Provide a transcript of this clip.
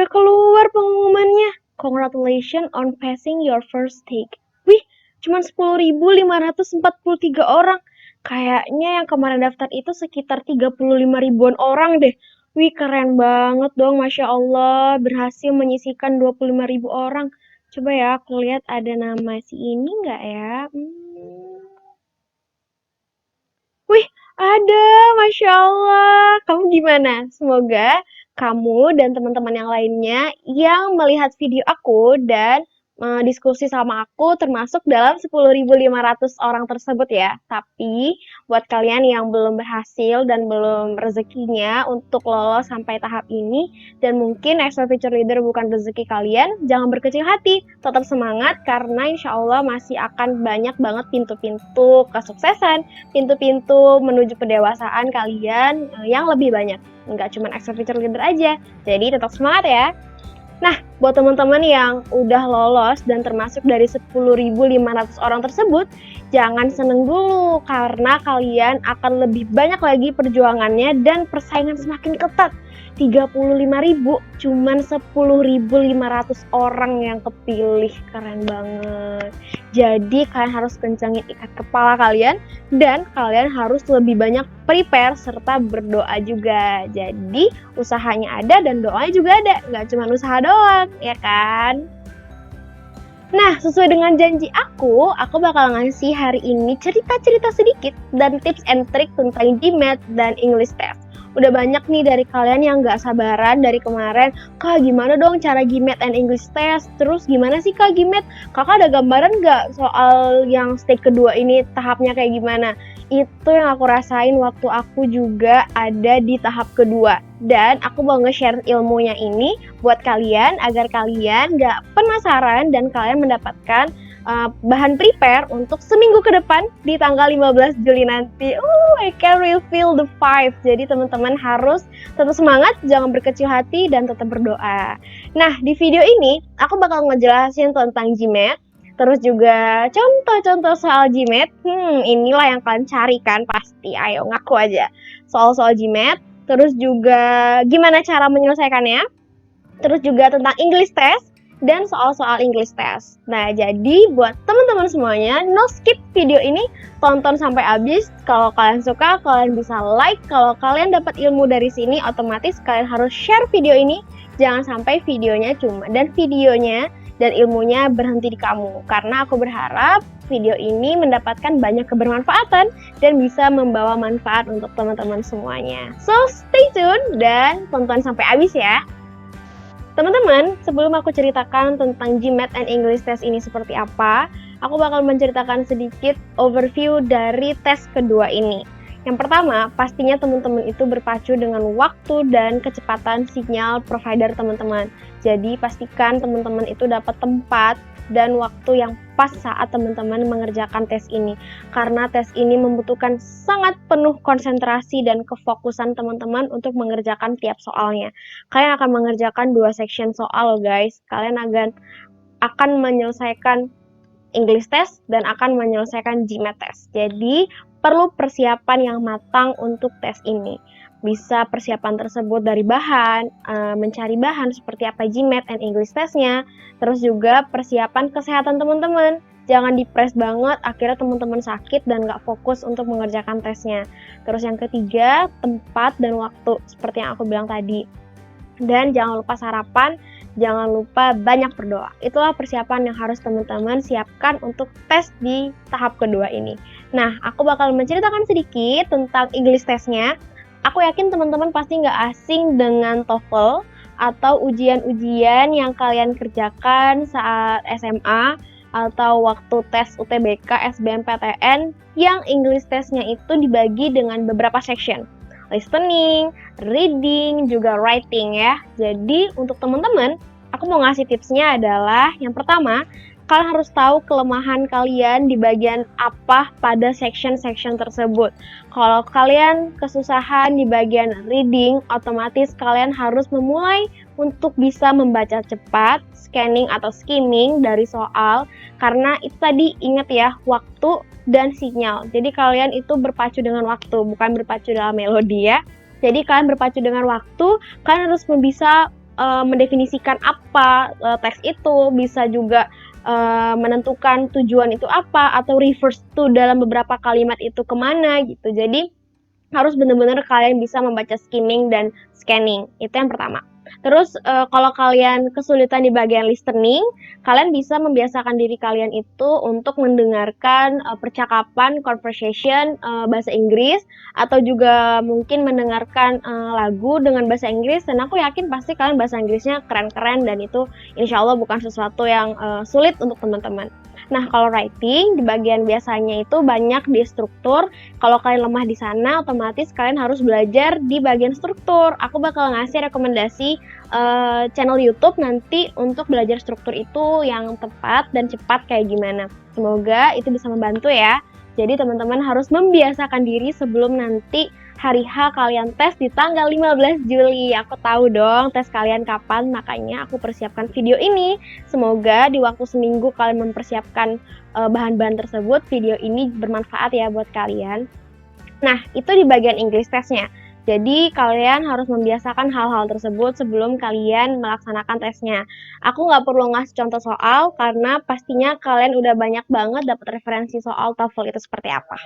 Udah keluar pengumumannya. Congratulations on passing your first take. Wih, cuma 10.543 orang. Kayaknya yang kemarin daftar itu sekitar 35 ribuan orang deh. Wih, keren banget dong, Masya Allah. Berhasil menyisihkan 25 ribu orang. Coba ya, aku lihat ada nama si ini nggak ya? Wih, ada, Masya Allah. Kamu gimana? Semoga kamu dan teman-teman yang lainnya yang melihat video aku dan diskusi sama aku termasuk dalam 10.500 orang tersebut ya. Tapi buat kalian yang belum berhasil dan belum rezekinya untuk lolos sampai tahap ini dan mungkin extra feature leader bukan rezeki kalian, jangan berkecil hati. Tetap semangat karena insya Allah masih akan banyak banget pintu-pintu kesuksesan, pintu-pintu menuju pendewasaan kalian yang lebih banyak. Nggak cuma extra feature leader aja. Jadi tetap semangat ya. Nah, buat teman-teman yang udah lolos dan termasuk dari 10.500 orang tersebut, jangan seneng dulu karena kalian akan lebih banyak lagi perjuangannya dan persaingan semakin ketat. 35.000, cuman 10.500 orang yang kepilih. Keren banget. Jadi kalian harus kencangin ikat kepala kalian dan kalian harus lebih banyak prepare serta berdoa juga. Jadi usahanya ada dan doanya juga ada, nggak cuma usaha doang, ya kan? Nah, sesuai dengan janji aku bakal ngasih hari ini cerita-cerita sedikit dan tips and trick tentang GMAT dan English Test. Udah banyak nih dari kalian yang gak sabaran dari kemarin, Kak gimana dong cara GMAT and English Test? Terus gimana sih Kak GMAT? Kakak ada gambaran gak soal yang stage kedua ini tahapnya kayak gimana? Itu yang aku rasain waktu aku juga ada di tahap kedua. Dan aku mau nge-share ilmunya ini buat kalian agar kalian gak penasaran dan kalian mendapatkan bahan prepare untuk seminggu ke depan di tanggal 15 Juli nanti. I can really feel the vibe. Jadi teman-teman harus tetap semangat, jangan berkecil hati dan tetap berdoa. Nah, di video ini aku bakal ngejelasin tentang GMAT, terus juga contoh-contoh soal GMAT. Inilah yang kalian cari kan pasti. Ayo ngaku aja. Soal-soal GMAT, terus juga gimana cara menyelesaikannya, terus juga tentang English Test, dan soal-soal English Test. Nah, jadi buat teman-teman semuanya, no skip video ini, tonton sampai habis. Kalau kalian suka, kalian bisa like. Kalau kalian dapat ilmu dari sini, otomatis kalian harus share video ini. Jangan sampai videonya dan ilmunya berhenti di kamu. Karena aku berharap video ini mendapatkan banyak kebermanfaatan dan bisa membawa manfaat untuk teman-teman semuanya. So, stay tune dan tonton sampai habis ya. Teman-teman, sebelum aku ceritakan tentang GMAT and English Test ini seperti apa, aku bakal menceritakan sedikit overview dari tes kedua ini. Yang pertama, pastinya teman-teman itu berpacu dengan waktu dan kecepatan sinyal provider teman-teman. Jadi, pastikan teman-teman itu dapat tempat dan waktu yang pas saat teman-teman mengerjakan tes ini. Karena tes ini membutuhkan sangat penuh konsentrasi dan kefokusan teman-teman untuk mengerjakan tiap soalnya. Kalian akan mengerjakan 2 section soal, guys. Kalian akan menyelesaikan English Test dan akan menyelesaikan GMAT Test. Jadi, perlu persiapan yang matang untuk tes ini. Bisa persiapan tersebut dari bahan, mencari bahan seperti apa GMAT and English Test-nya, terus juga persiapan kesehatan teman-teman. Jangan dipres banget, akhirnya teman-teman sakit dan nggak fokus untuk mengerjakan tesnya. Terus yang ketiga, tempat dan waktu, seperti yang aku bilang tadi. Dan jangan lupa sarapan, jangan lupa banyak berdoa. Itulah persiapan yang harus teman-teman siapkan untuk tes di tahap kedua ini. Nah, aku bakal menceritakan sedikit tentang English Test-nya. Aku yakin teman-teman pasti nggak asing dengan TOEFL atau ujian-ujian yang kalian kerjakan saat SMA atau waktu tes UTBK, SBMPTN yang English Test-nya itu dibagi dengan beberapa section. Listening, reading, juga writing ya. Jadi untuk teman-teman, aku mau ngasih tipsnya adalah yang pertama, kalian harus tahu kelemahan kalian di bagian apa pada section-section tersebut. Kalau kalian kesusahan di bagian reading, otomatis kalian harus memulai untuk bisa membaca cepat, scanning atau skimming dari soal, karena itu tadi ingat ya, waktu dan sinyal. Jadi kalian itu berpacu dengan waktu, bukan berpacu dalam melodi ya. Jadi kalian berpacu dengan waktu, kalian harus bisa mendefinisikan apa teks itu, bisa juga menentukan tujuan itu apa, atau reverse to dalam beberapa kalimat itu kemana gitu. Jadi harus benar-benar kalian bisa membaca skimming dan scanning. Itu yang pertama. Terus kalau kalian kesulitan di bagian listening, kalian bisa membiasakan diri kalian itu untuk mendengarkan percakapan, conversation bahasa Inggris, atau juga mungkin mendengarkan lagu dengan bahasa Inggris, dan aku yakin pasti kalian bahasa Inggrisnya keren-keren dan itu insya Allah bukan sesuatu yang sulit untuk teman-teman. Nah, kalau writing di bagian biasanya itu banyak di struktur. Kalau kalian lemah di sana, otomatis kalian harus belajar di bagian struktur. Aku bakal ngasih rekomendasi channel YouTube nanti untuk belajar struktur itu yang tepat dan cepat kayak gimana. Semoga itu bisa membantu ya. Jadi teman-teman harus membiasakan diri sebelum nanti hari H kalian tes di tanggal 15 Juli. Aku tahu dong tes kalian kapan, makanya aku persiapkan video ini. Semoga di waktu seminggu kalian mempersiapkan bahan-bahan tersebut, video ini bermanfaat ya buat kalian. Nah, itu di bagian English testnya. Jadi, kalian harus membiasakan hal-hal tersebut sebelum kalian melaksanakan tesnya. Aku nggak perlu ngasih contoh soal, karena pastinya kalian udah banyak banget dapat referensi soal TOEFL itu seperti apa.